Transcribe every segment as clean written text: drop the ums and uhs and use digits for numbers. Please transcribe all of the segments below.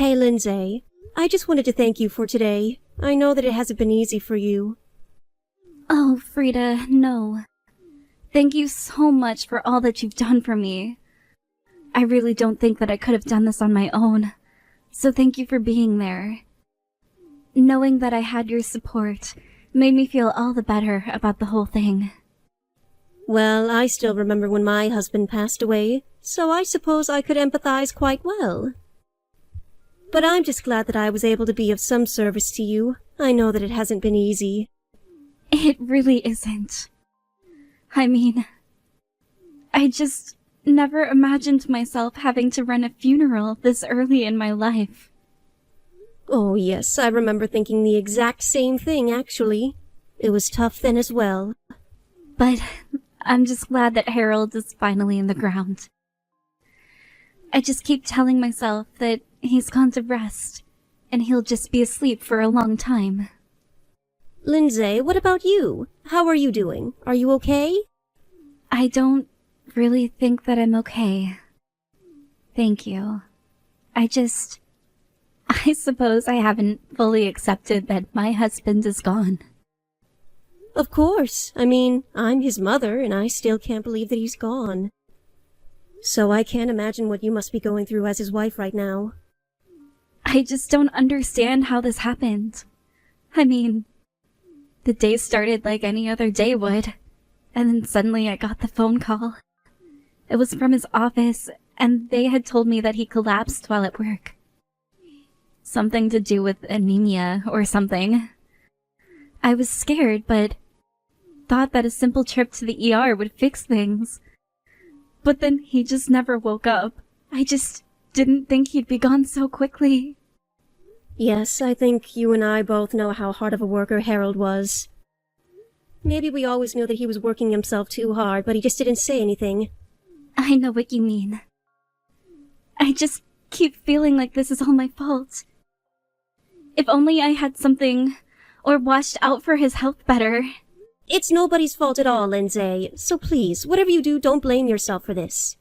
Hey, Lindsay. I just wanted to thank you for today. I know that it hasn't been easy for you. Oh, Frida, no. Thank you so much for all that you've done for me. I really don't think that I could have done this on my own, so thank you for being there. Knowing that I had your support made me feel all the better about the whole thing. Well, I still remember when my husband passed away, so I suppose I could empathize quite well. But I'm just glad that I was able to be of some service to you. I know that it hasn't been easy. It really isn't. I mean, I just never imagined myself having to run a funeral this early in my life. Oh yes, I remember thinking the exact same thing, actually. It was tough then as well. But I'm just glad that Harold is finally in the ground. I just keep telling myself that he's gone to rest, and he'll just be asleep for a long time. Lindsay, what about you? How are you doing? Are you okay? I don't really think that I'm okay. Thank you. I suppose I haven't fully accepted that my husband is gone. Of course. I mean, I'm his mother, and I still can't believe that he's gone. So I can't imagine what you must be going through as his wife right now. I just don't understand how this happened. I mean, the day started like any other day would, and then suddenly I got the phone call. It was from his office, and they had told me that he collapsed while at work. Something to do with anemia or something. I was scared, but thought that a simple trip to the ER would fix things. But then he just never woke up. I just didn't think he'd be gone so quickly. Yes, I think you and I both know how hard of a worker Harold was. Maybe we always knew that he was working himself too hard, but he just didn't say anything. I know what you mean. I just keep feeling like this is all my fault. If only I had something, or watched out for his health better. It's nobody's fault at all, Lindsay, so please, whatever you do, don't blame yourself for this.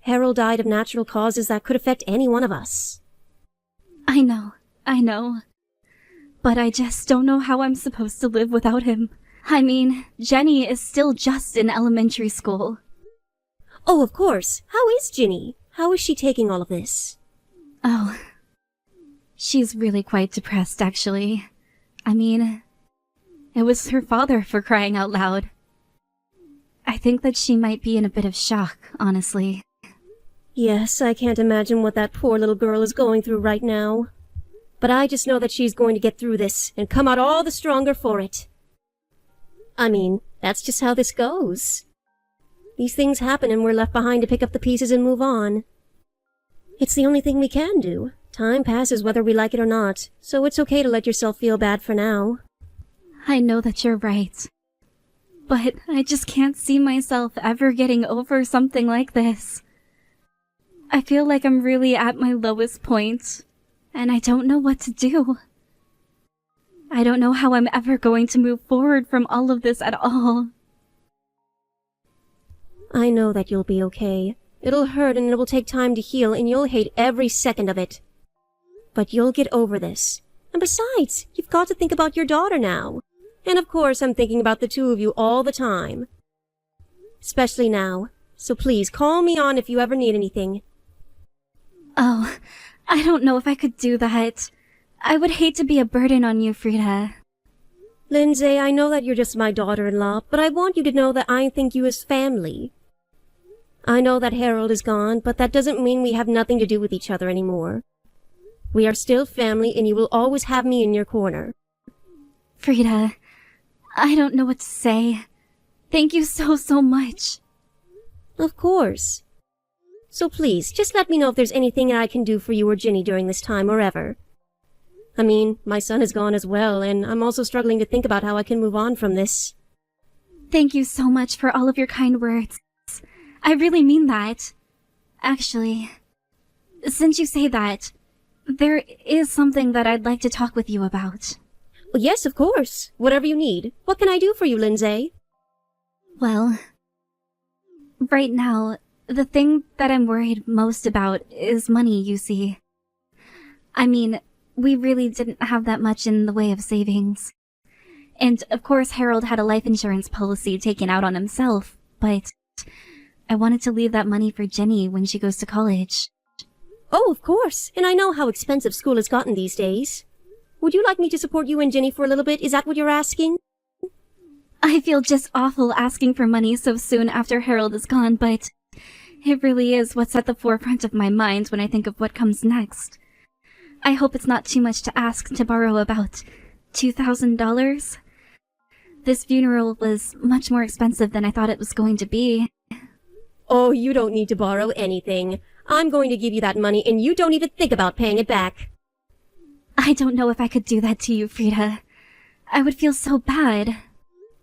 Harold died of natural causes that could affect any one of us. I know. But I just don't know how I'm supposed to live without him. I mean, Jenny is still just in elementary school. Oh, of course. How is Ginny? How is she taking all of this? Oh, she's really quite depressed, actually. I mean, it was her father, for crying out loud. I think that she might be in a bit of shock, honestly. Yes, I can't imagine what that poor little girl is going through right now. But I just know that she's going to get through this and come out all the stronger for it. I mean, that's just how this goes. These things happen and we're left behind to pick up the pieces and move on. It's the only thing we can do. Time passes whether we like it or not, so it's okay to let yourself feel bad for now. I know that you're right. But I just can't see myself ever getting over something like this. I feel like I'm really at my lowest point, and I don't know what to do. I don't know how I'm ever going to move forward from all of this at all. I know that you'll be okay. It'll hurt and it will take time to heal, and you'll hate every second of it. But you'll get over this. And besides, you've got to think about your daughter now. And of course, I'm thinking about the two of you all the time. Especially now. So please, call me on if you ever need anything. Oh, I don't know if I could do that. I would hate to be a burden on you, Frida. Lindsay, I know that you're just my daughter-in-law, but I want you to know that I think you as family. I know that Harold is gone, but that doesn't mean we have nothing to do with each other anymore. We are still family, and you will always have me in your corner. Frida, I don't know what to say. Thank you so much. Of course. So please, just let me know if there's anything I can do for you or Ginny during this time or ever. I mean, my son is gone as well, and I'm also struggling to think about how I can move on from this. Thank you so much for all of your kind words. I really mean that. Actually, since you say that, there is something that I'd like to talk with you about. Well, yes, of course. Whatever you need. What can I do for you, Lindsay? Well, right now, the thing that I'm worried most about is money, you see. I mean, we really didn't have that much in the way of savings. And of course Harold had a life insurance policy taken out on himself, but I wanted to leave that money for Jenny when she goes to college. Oh, of course. And I know how expensive school has gotten these days. Would you like me to support you and Jenny for a little bit? Is that what you're asking? I feel just awful asking for money so soon after Harold is gone, but it really is what's at the forefront of my mind when I think of what comes next. I hope it's not too much to ask to borrow about $2,000. This funeral was much more expensive than I thought it was going to be. Oh, you don't need to borrow anything. I'm going to give you that money and you don't even think about paying it back. I don't know if I could do that to you, Frida. I would feel so bad.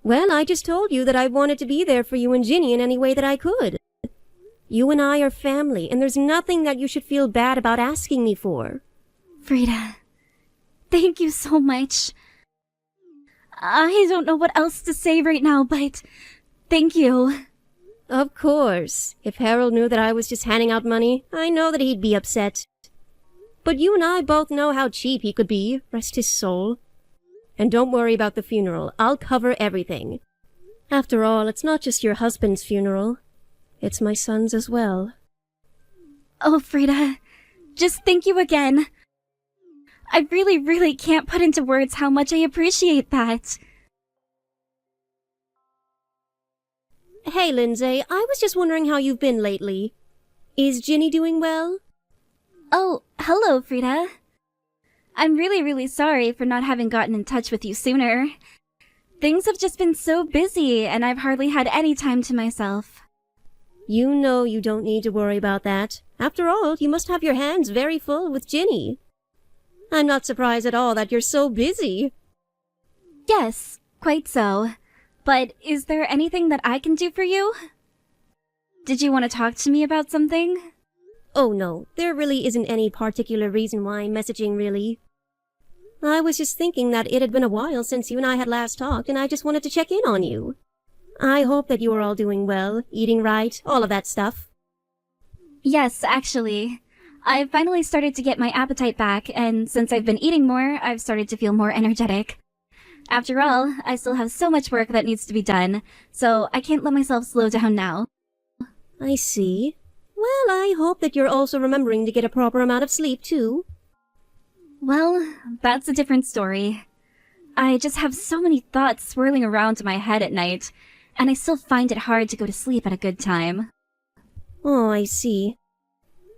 Well, I just told you that I wanted to be there for you and Ginny in any way that I could. You and I are family, and there's nothing that you should feel bad about asking me for. Frida, thank you so much. I don't know what else to say right now, but thank you. Of course. If Harold knew that I was just handing out money, I know that he'd be upset. But you and I both know how cheap he could be, rest his soul. And don't worry about the funeral. I'll cover everything. After all, it's not just your husband's funeral. It's my son's as well. Oh, Frida, just thank you again. I really can't put into words how much I appreciate that. Hey, Lindsay, I was just wondering how you've been lately. Is Ginny doing well? Oh, hello, Frida. I'm really sorry for not having gotten in touch with you sooner. Things have just been so busy, and I've hardly had any time to myself. You know you don't need to worry about that. After all, you must have your hands very full with Ginny. I'm not surprised at all that you're so busy. Yes, quite so. But is there anything that I can do for you? Did you want to talk to me about something? Oh no, there really isn't any particular reason why I'm messaging, really. I was just thinking that it had been a while since you and I had last talked, and I just wanted to check in on you. I hope that you are all doing well, eating right, all of that stuff. Yes, actually. I've finally started to get my appetite back, and since I've been eating more, I've started to feel more energetic. After all, I still have so much work that needs to be done, so I can't let myself slow down now. I see. Well, I hope that you're also remembering to get a proper amount of sleep, too. Well, that's a different story. I just have so many thoughts swirling around in my head at night, and I still find it hard to go to sleep at a good time. Oh, I see.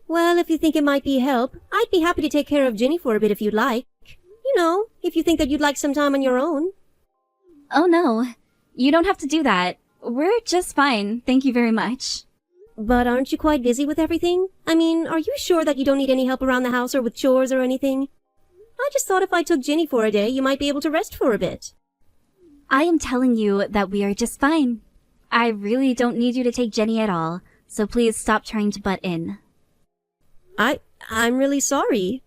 Well, if you think it might be help, I'd be happy to take care of Ginny for a bit if you'd like. You know, if you think that you'd like some time on your own. Oh no, you don't have to do that. We're just fine, thank you very much. But aren't you quite busy with everything? I mean, are you sure that you don't need any help around the house or with chores or anything? I just thought if I took Ginny for a day, you might be able to rest for a bit. I am telling you that we are just fine. I really don't need you to take Jenny at all, so please stop trying to butt in. I'm really sorry.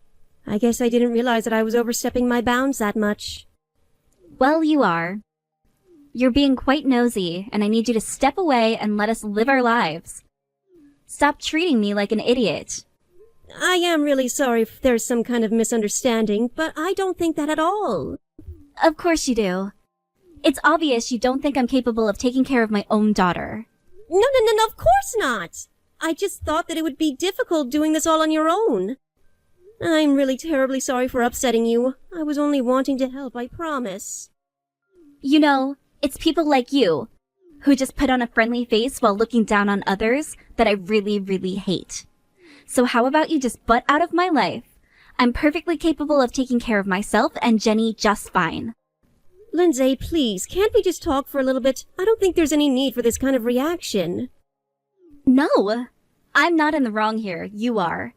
I guess I didn't realize that I was overstepping my bounds that much. Well, you are. You're being quite nosy, and I need you to step away and let us live our lives. Stop treating me like an idiot. I am really sorry if there's some kind of misunderstanding, but I don't think that at all. Of course you do. It's obvious you don't think I'm capable of taking care of my own daughter. No, of course not. I just thought that it would be difficult doing this all on your own. I'm really terribly sorry for upsetting you. I was only wanting to help, I promise. You know, it's people like you, who just put on a friendly face while looking down on others, that I really hate. So how about you just butt out of my life? I'm perfectly capable of taking care of myself and Jenny just fine. Lindsay, please, can't we just talk for a little bit? I don't think there's any need for this kind of reaction. No, I'm not in the wrong here, you are.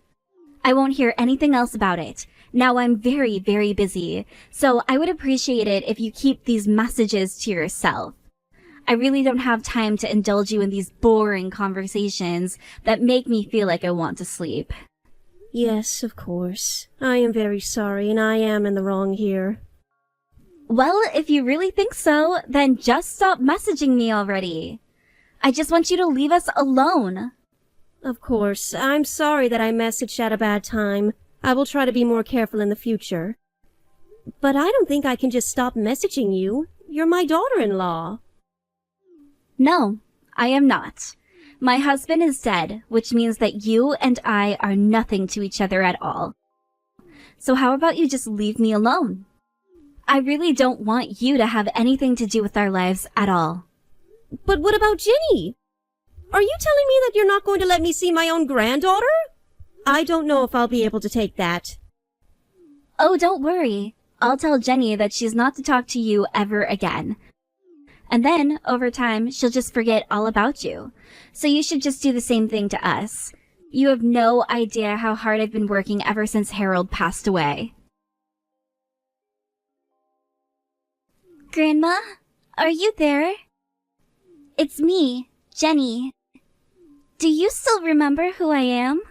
I won't hear anything else about it. Now I'm very busy, so I would appreciate it if you keep these messages to yourself. I really don't have time to indulge you in these boring conversations that make me feel like I want to sleep. Yes, of course. I am very sorry, and I am in the wrong here. Well, if you really think so, then just stop messaging me already. I just want you to leave us alone. Of course, I'm sorry that I messaged at a bad time. I will try to be more careful in the future. But I don't think I can just stop messaging you. You're my daughter-in-law. No, I am not. My husband is dead, which means that you and I are nothing to each other at all. So how about you just leave me alone? I really don't want you to have anything to do with our lives at all. But what about Ginny? Are you telling me that you're not going to let me see my own granddaughter? I don't know if I'll be able to take that. Oh, don't worry. I'll tell Jenny that she's not to talk to you ever again. And then, over time, she'll just forget all about you. So you should just do the same thing to us. You have no idea how hard I've been working ever since Harold passed away. Grandma, are you there? It's me, Jenny. Do you still remember who I am?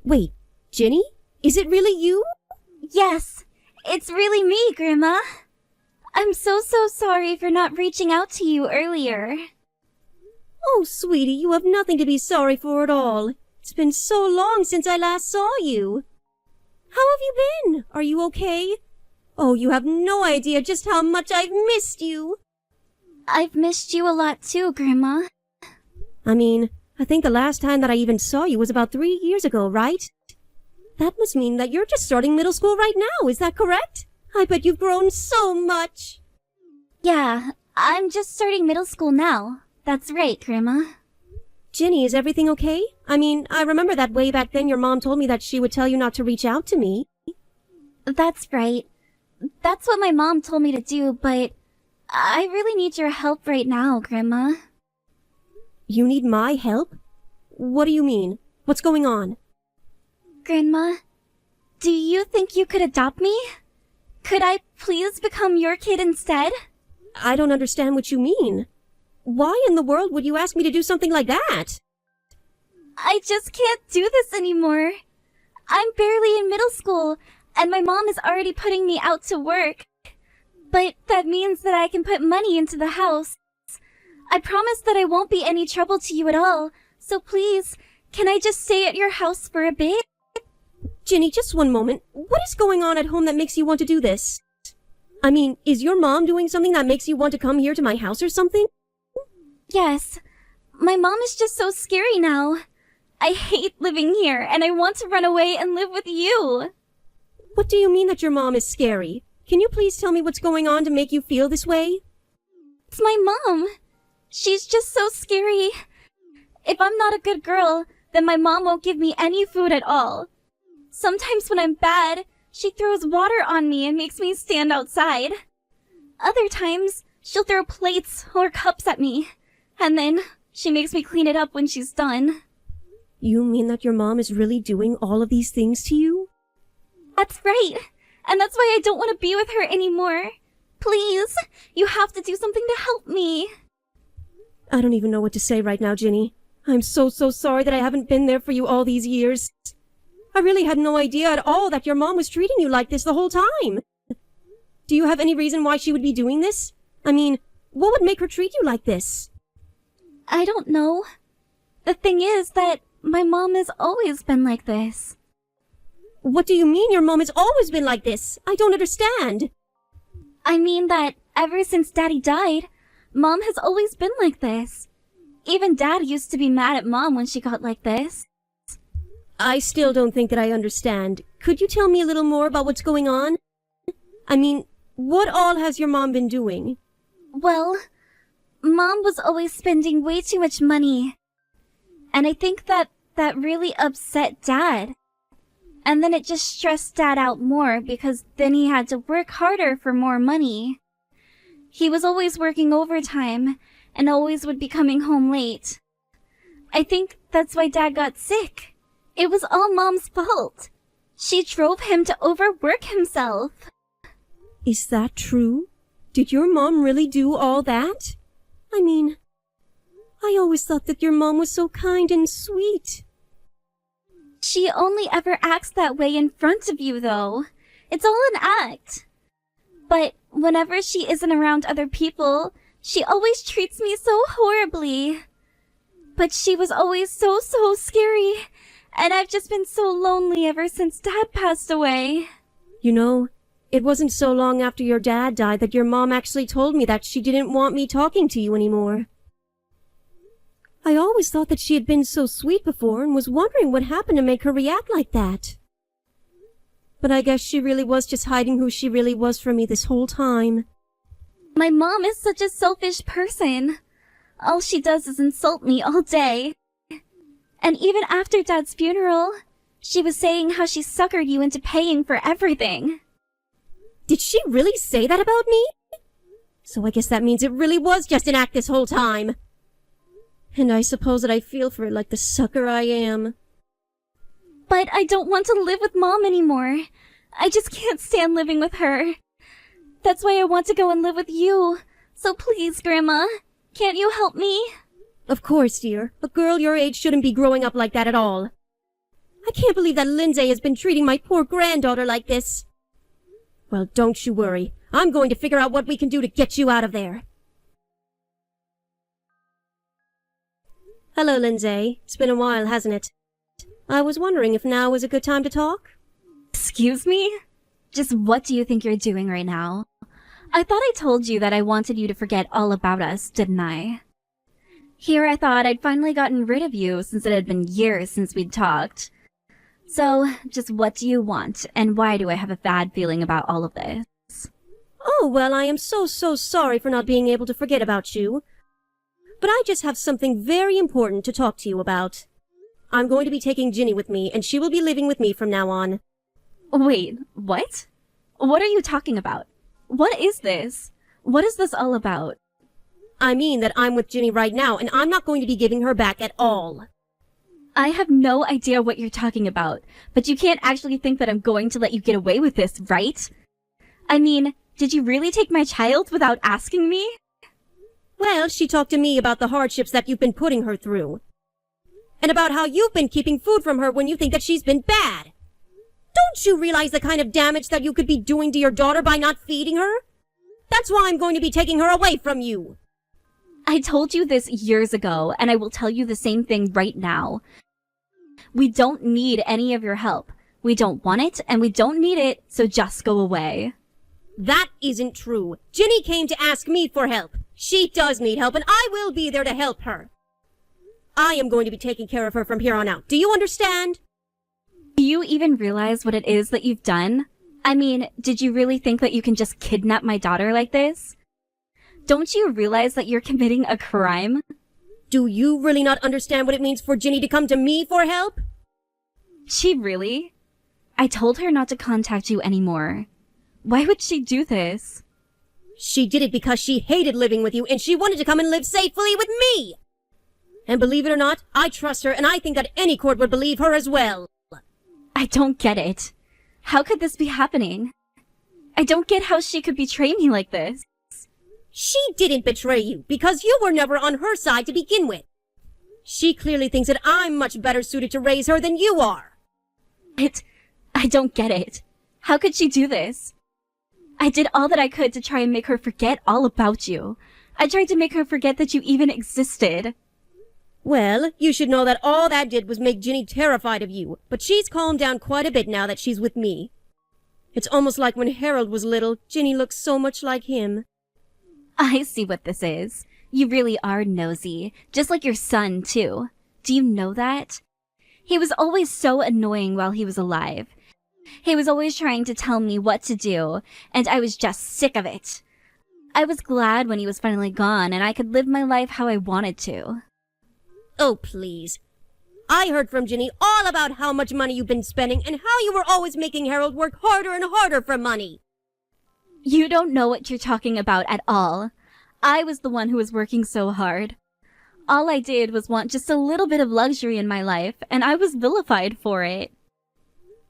Wait, Ginny? Is it really you? Yes, it's really me, Grandma. I'm so sorry for not reaching out to you earlier. Oh, sweetie, you have nothing to be sorry for at all. It's been so long since I last saw you. How have you been? Are you okay? Oh, you have no idea just how much I've missed you. I've missed you a lot too, Grandma. I think the last time that I even saw you was about 3 years ago, right? That must mean that you're just starting middle school right now, is that correct? I bet you've grown so much. Yeah, I'm just starting middle school now. That's right, Grandma. Ginny, is everything okay? I remember that way back then your mom told me that she would tell you not to reach out to me. That's right. That's what my mom told me to do, but I really need your help right now, Grandma. You need my help? What do you mean? What's going on? Grandma, do you think you could adopt me? Could I please become your kid instead? I don't understand what you mean. Why in the world would you ask me to do something like that? I just can't do this anymore. I'm barely in middle school, and my mom is already putting me out to work. But that means that I can put money into the house. I promise that I won't be any trouble to you at all, so please, can I just stay at your house for a bit? Ginny, just one moment. What is going on at home that makes you want to do this? Is your mom doing something that makes you want to come here to my house or something? Yes. My mom is just so scary now. I hate living here, and I want to run away and live with you. What do you mean that your mom is scary? Can you please tell me what's going on to make you feel this way? It's my mom. She's just so scary. If I'm not a good girl, then my mom won't give me any food at all. Sometimes when I'm bad, she throws water on me and makes me stand outside. Other times, she'll throw plates or cups at me, and then she makes me clean it up when she's done. You mean that your mom is really doing all of these things to you? That's right, and that's why I don't want to be with her anymore. Please, you have to do something to help me. I don't even know what to say right now, Ginny. I'm so sorry that I haven't been there for you all these years. I really had no idea at all that your mom was treating you like this the whole time. Do you have any reason why she would be doing this? What would make her treat you like this? I don't know. The thing is that my mom has always been like this. What do you mean your mom has always been like this? I don't understand. I mean that ever since Daddy died, Mom has always been like this. Even Dad used to be mad at Mom when she got like this. I still don't think that I understand. Could you tell me a little more about what's going on? What all has your mom been doing? Well, Mom was always spending way too much money. And I think that really upset Dad. And then it just stressed Dad out more because then he had to work harder for more money. He was always working overtime and always would be coming home late. I think that's why Dad got sick. It was all Mom's fault. She drove him to overwork himself. Is that true? Did your mom really do all that? I always thought that your mom was so kind and sweet. She only ever acts that way in front of you, though. It's all an act. But whenever she isn't around other people, she always treats me so horribly. But she was always so scary, And I've just been so lonely ever since Dad passed away. You know, it wasn't so long after your dad died that your mom actually told me that she didn't want me talking to you anymore. I always thought that she had been so sweet before and was wondering what happened to make her react like that. But I guess she really was just hiding who she really was from me this whole time. My mom is such a selfish person. All she does is insult me all day. And even after Dad's funeral, she was saying how she suckered you into paying for everything. Did she really say that about me? So I guess that means it really was just an act this whole time. And I suppose that I feel for it like the sucker I am. But I don't want to live with Mom anymore. I just can't stand living with her. That's why I want to go and live with you. So please, Grandma, can't you help me? Of course, dear. A girl your age shouldn't be growing up like that at all. I can't believe that Lindsay has been treating my poor granddaughter like this. Well, don't you worry. I'm going to figure out what we can do to get you out of there. Hello, Lindsay. It's been a while, hasn't it? I was wondering if now was a good time to talk? Excuse me? Just what do you think you're doing right now? I thought I told you that I wanted you to forget all about us, didn't I? Here I thought I'd finally gotten rid of you since it had been years since we'd talked. So, just what do you want, and why do I have a bad feeling about all of this? Oh, well, I am so sorry for not being able to forget about you. But I just have something very important to talk to you about. I'm going to be taking Ginny with me, and she will be living with me from now on. Wait, what? What are you talking about? What is this? What is this all about? I mean that I'm with Ginny right now, and I'm not going to be giving her back at all. I have no idea what you're talking about, but you can't actually think that I'm going to let you get away with this, right? I mean, did you really take my child without asking me? Well, she talked to me about the hardships that you've been putting her through. And about how you've been keeping food from her when you think that she's been bad. Don't you realize the kind of damage that you could be doing to your daughter by not feeding her? That's why I'm going to be taking her away from you. I told you this years ago, and I will tell you the same thing right now. We don't need any of your help. We don't want it, and we don't need it, so just go away. That isn't true. Ginny came to ask me for help. She does need help, and I will be there to help her. I am going to be taking care of her from here on out. Do you understand? Do you even realize what it is that you've done? I mean, did you really think that you can just kidnap my daughter like this? Don't you realize that you're committing a crime? Do you really not understand what it means for Ginny to come to me for help? She really? I told her not to contact you anymore. Why would she do this? She did it because she hated living with you and she wanted to come and live safely with me. And believe it or not, I trust her and I think that any court would believe her as well. I don't get it. How could this be happening? I don't get how she could betray me like this. She didn't betray you because you were never on her side to begin with. She clearly thinks that I'm much better suited to raise her than you are. I don't get it. How could she do this? I did all that I could to try and make her forget all about you. I tried to make her forget that you even existed. Well, you should know that all that did was make Ginny terrified of you, but she's calmed down quite a bit now that she's with me. It's almost like when Harold was little, Ginny looked so much like him. I see what this is. You really are nosy, just like your son, too. Do you know that? He was always so annoying while he was alive. He was always trying to tell me what to do, and I was just sick of it. I was glad when he was finally gone and I could live my life how I wanted to. Oh, please. I heard from Ginny all about how much money you've been spending and how you were always making Harold work harder and harder for money. You don't know what you're talking about at all. I was the one who was working so hard. All I did was want just a little bit of luxury in my life, and I was vilified for it.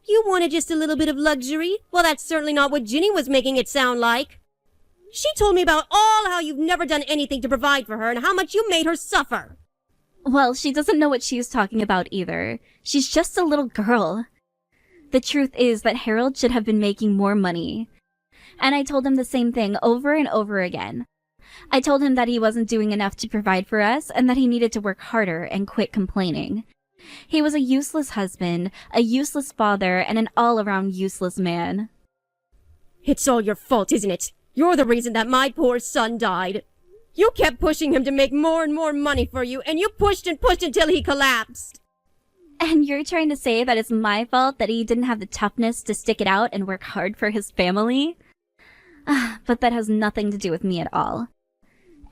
You wanted just a little bit of luxury? Well, that's certainly not what Ginny was making it sound like. She told me about all how you've never done anything to provide for her and how much you made her suffer. Well, she doesn't know what she's talking about either. She's just a little girl. The truth is that Harold should have been making more money. And I told him the same thing over and over again. I told him that he wasn't doing enough to provide for us and that he needed to work harder and quit complaining. He was a useless husband, a useless father, and an all-around useless man. It's all your fault, isn't it? You're the reason that my poor son died. You kept pushing him to make more and more money for you, and you pushed and pushed until he collapsed. And you're trying to say that it's my fault that he didn't have the toughness to stick it out and work hard for his family? But that has nothing to do with me at all.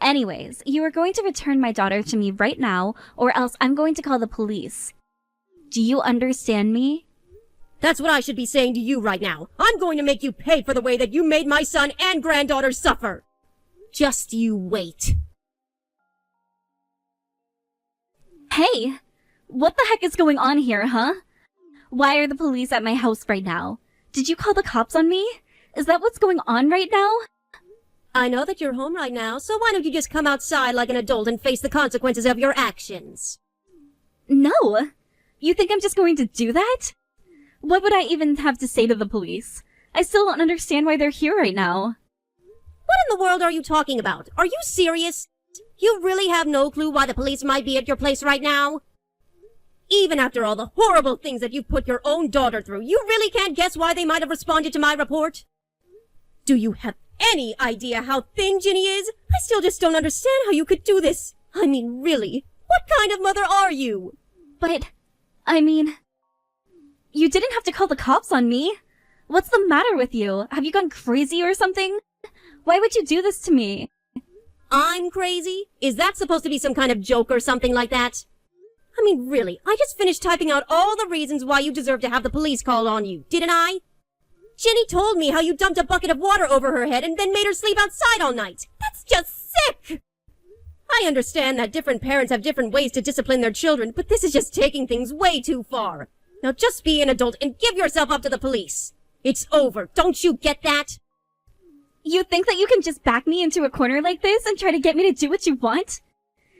Anyways, you are going to return my daughter to me right now, or else I'm going to call the police. Do you understand me? That's what I should be saying to you right now. I'm going to make you pay for the way that you made my son and granddaughter suffer. Just you wait. Hey! What the heck is going on here, huh? Why are the police at my house right now? Did you call the cops on me? Is that what's going on right now? I know that you're home right now, so why don't you just come outside like an adult and face the consequences of your actions? No! You think I'm just going to do that? What would I even have to say to the police? I still don't understand why they're here right now. What in the world are you talking about? Are you serious? You really have no clue why the police might be at your place right now? Even after all the horrible things that you've put your own daughter through, you really can't guess why they might have responded to my report? Do you have any idea how thin Ginny is? I still just don't understand how you could do this. I mean, really, what kind of mother are you? But, I mean, you didn't have to call the cops on me. What's the matter with you? Have you gone crazy or something? Why would you do this to me? I'm crazy? Is that supposed to be some kind of joke or something like that? I mean, really, I just finished typing out all the reasons why you deserve to have the police called on you, didn't I? Ginny told me how you dumped a bucket of water over her head and then made her sleep outside all night. That's just sick! I understand that different parents have different ways to discipline their children, but this is just taking things way too far. Now just be an adult and give yourself up to the police. It's over. Don't you get that? You think that you can just back me into a corner like this and try to get me to do what you want?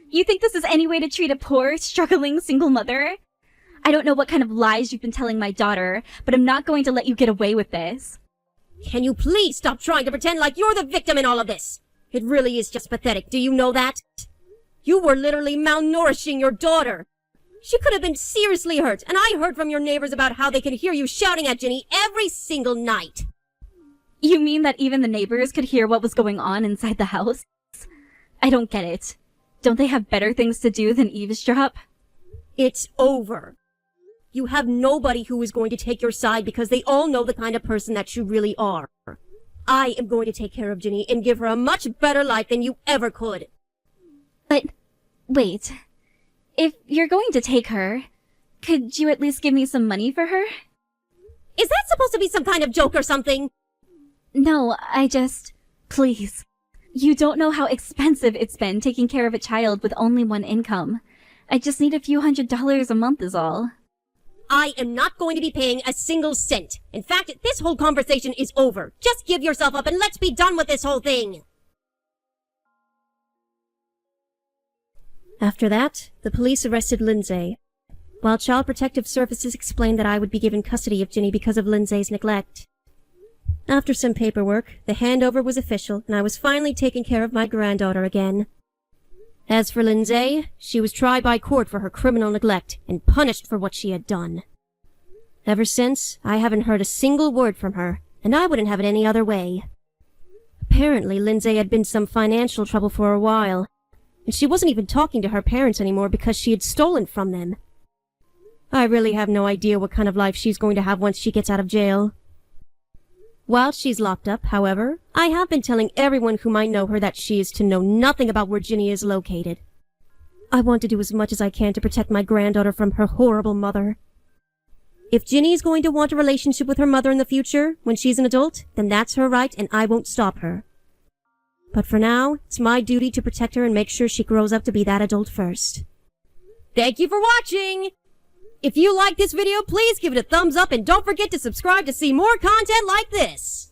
You think this is any way to treat a poor, struggling single mother? I don't know what kind of lies you've been telling my daughter, but I'm not going to let you get away with this. Can you please stop trying to pretend like you're the victim in all of this? It really is just pathetic, do you know that? You were literally malnourishing your daughter. She could have been seriously hurt, and I heard from your neighbors about how they could hear you shouting at Ginny every single night. You mean that even the neighbors could hear what was going on inside the house? I don't get it. Don't they have better things to do than eavesdrop? It's over. You have nobody who is going to take your side because they all know the kind of person that you really are. I am going to take care of Ginny and give her a much better life than you ever could. But, wait. If you're going to take her, could you at least give me some money for her? Is that supposed to be some kind of joke or something? No, please. You don't know how expensive it's been taking care of a child with only one income. I just need a few $100s a month is all. I am not going to be paying a single cent. In fact, this whole conversation is over. Just give yourself up and let's be done with this whole thing. After that, the police arrested Lindsay, while Child Protective Services explained that I would be given custody of Ginny because of Lindsay's neglect. After some paperwork, the handover was official, and I was finally taking care of my granddaughter again. As for Lindsay, she was tried by court for her criminal neglect and punished for what she had done. Ever since, I haven't heard a single word from her, and I wouldn't have it any other way. Apparently, Lindsay had been in some financial trouble for a while, and she wasn't even talking to her parents anymore because she had stolen from them. I really have no idea what kind of life she's going to have once she gets out of jail. While she's locked up, however, I have been telling everyone who might know her that she is to know nothing about where Ginny is located. I want to do as much as I can to protect my granddaughter from her horrible mother. If Ginny is going to want a relationship with her mother in the future, when she's an adult, then that's her right and I won't stop her. But for now, it's my duty to protect her and make sure she grows up to be that adult first. Thank you for watching! If you like this video, please give it a thumbs up and don't forget to subscribe to see more content like this!